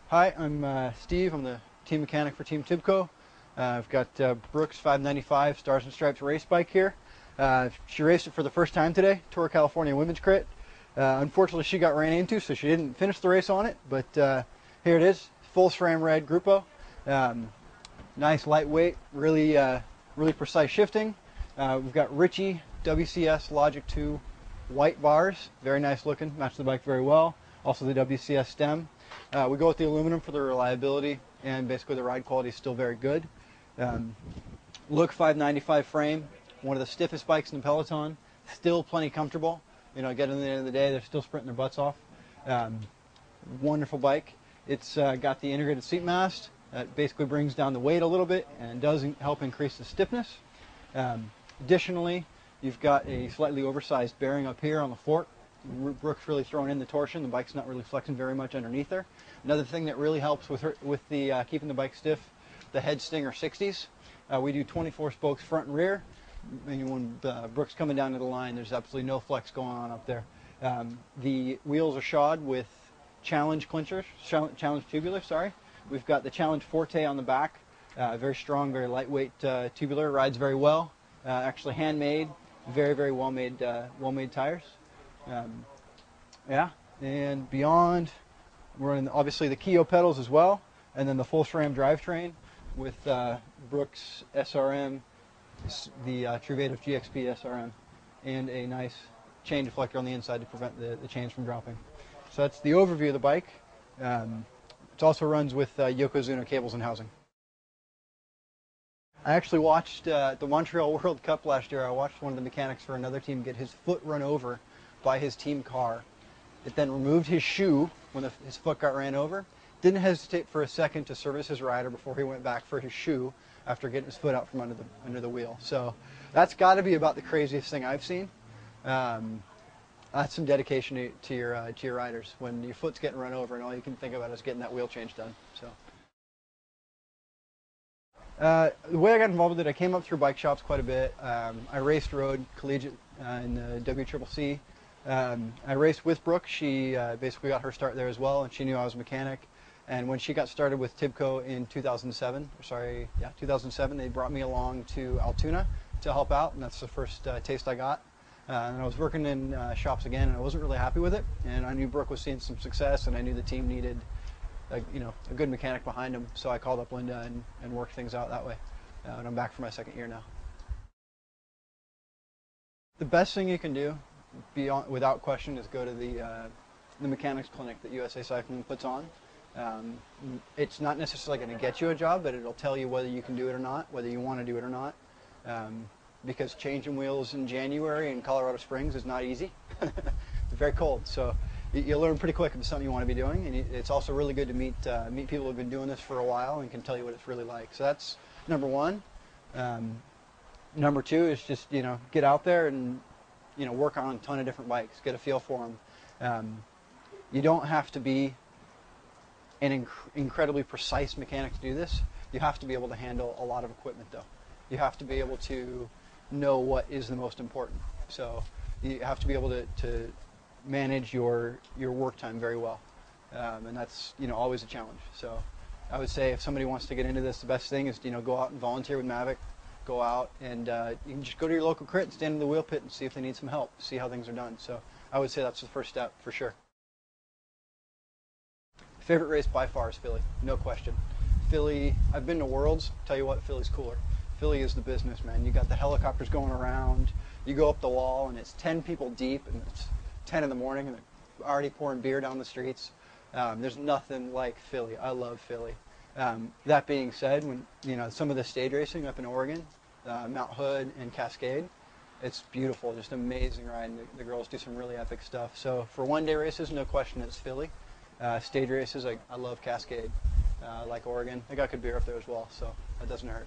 Hi, I'm Steve. I'm the team mechanic for Team Tibco. I've got Brooke's 595 Stars and Stripes race bike here. She raced it for the first time today, Tour California Women's Crit. Unfortunately, she got ran into, so she didn't finish the race on it, but here it is, full SRAM red Grupo. Nice lightweight, really precise shifting. We've got Ritchie WCS Logic 2 white bars, very nice looking, match the bike very well. Also the WCS stem. We go with the aluminum for the reliability, and basically the ride quality is still very good. Look 595 frame, one of the stiffest bikes in the peloton, still plenty comfortable. You know, getting to the end of the day, they're still sprinting their butts off. Wonderful bike. It's got the integrated seat mast. That basically brings down the weight a little bit and does help increase the stiffness. Additionally, you've got a slightly oversized bearing up here on the fork. Brooke's really throwing in the torsion. The bike's not really flexing very much underneath her. Another thing that really helps with the keeping the bike stiff, the head stinger 60s. We do 24 spokes front and rear. And when Brooke's coming down to the line, there's absolutely no flex going on up there. The wheels are shod with Challenge clinchers, Challenge tubular, sorry. We've got the Challenge Forte on the back. Very strong, very lightweight tubular, rides very well. Actually handmade, very well-made tires. Yeah, and beyond, we're running obviously the Keo pedals as well, and then the full SRAM drivetrain with Brooke's SRM, the Truvative GXP SRM, and a nice chain deflector on the inside to prevent the chains from dropping. So that's the overview of the bike. It also runs with Yokozuna cables and housing. I actually watched the Montreal World Cup last year. I watched one of the mechanics for another team get his foot run over by his team car. It then removed his shoe when his foot got ran over. Didn't hesitate for a second to service his rider before he went back for his shoe after getting his foot out from under the wheel. So that's got to be about the craziest thing I've seen. That's some dedication to your riders when your foot's getting run over and all you can think about is getting that wheel change done. So. The way I got involved with it, I came up through bike shops quite a bit. I raced road collegiate in the WCCC. I raced with Brooke. She basically got her start there as well, and she knew I was a mechanic. And when she got started with Tibco in 2007, they brought me along to Altoona to help out, and that's the first taste I got. And I was working in shops again, and I wasn't really happy with it. And I knew Brooke was seeing some success, and I knew the team needed a good mechanic behind him. So I called up Linda and worked things out that way. And I'm back for my second year now. The best thing you can do, without question, is go to the mechanics clinic that USA Cycling puts on. It's not necessarily going to get you a job, but it'll tell you whether you can do it or not, whether you want to do it or not. Because changing wheels in January in Colorado Springs is not easy. It's very cold, so you'll learn pretty quick if it's something you want to be doing. And it's also really good to meet people who've been doing this for a while and can tell you what it's really like. So that's number one. Number two is just get out there and work on a ton of different bikes, get a feel for them. You don't have to be an incredibly precise mechanic to do this. You have to be able to handle a lot of equipment, though. You have to be able to know what is the most important. So you have to be able to manage your work time very well, and that's always a challenge. So I would say if somebody wants to get into this, the best thing is go out and volunteer with Mavic. Go out and you can just go to your local crit and stand in the wheel pit and see if they need some help, see how things are done. So I would say that's the first step for sure. Favorite race by far is Philly, no question. Philly, I've been to Worlds, tell you what, Philly's cooler. Philly is the business, man. You got the helicopters going around, you go up the wall and it's 10 people deep and it's 10 in the morning and they're already pouring beer down the streets. There's nothing like Philly. I love Philly. That being said, when some of the stage racing up in Oregon, Mount Hood and Cascade, it's beautiful, just amazing ride. And the girls do some really epic stuff. So for one-day races, no question, it's Philly. Stage races, I love Cascade. I like Oregon. I got good beer up there as well, so that doesn't hurt.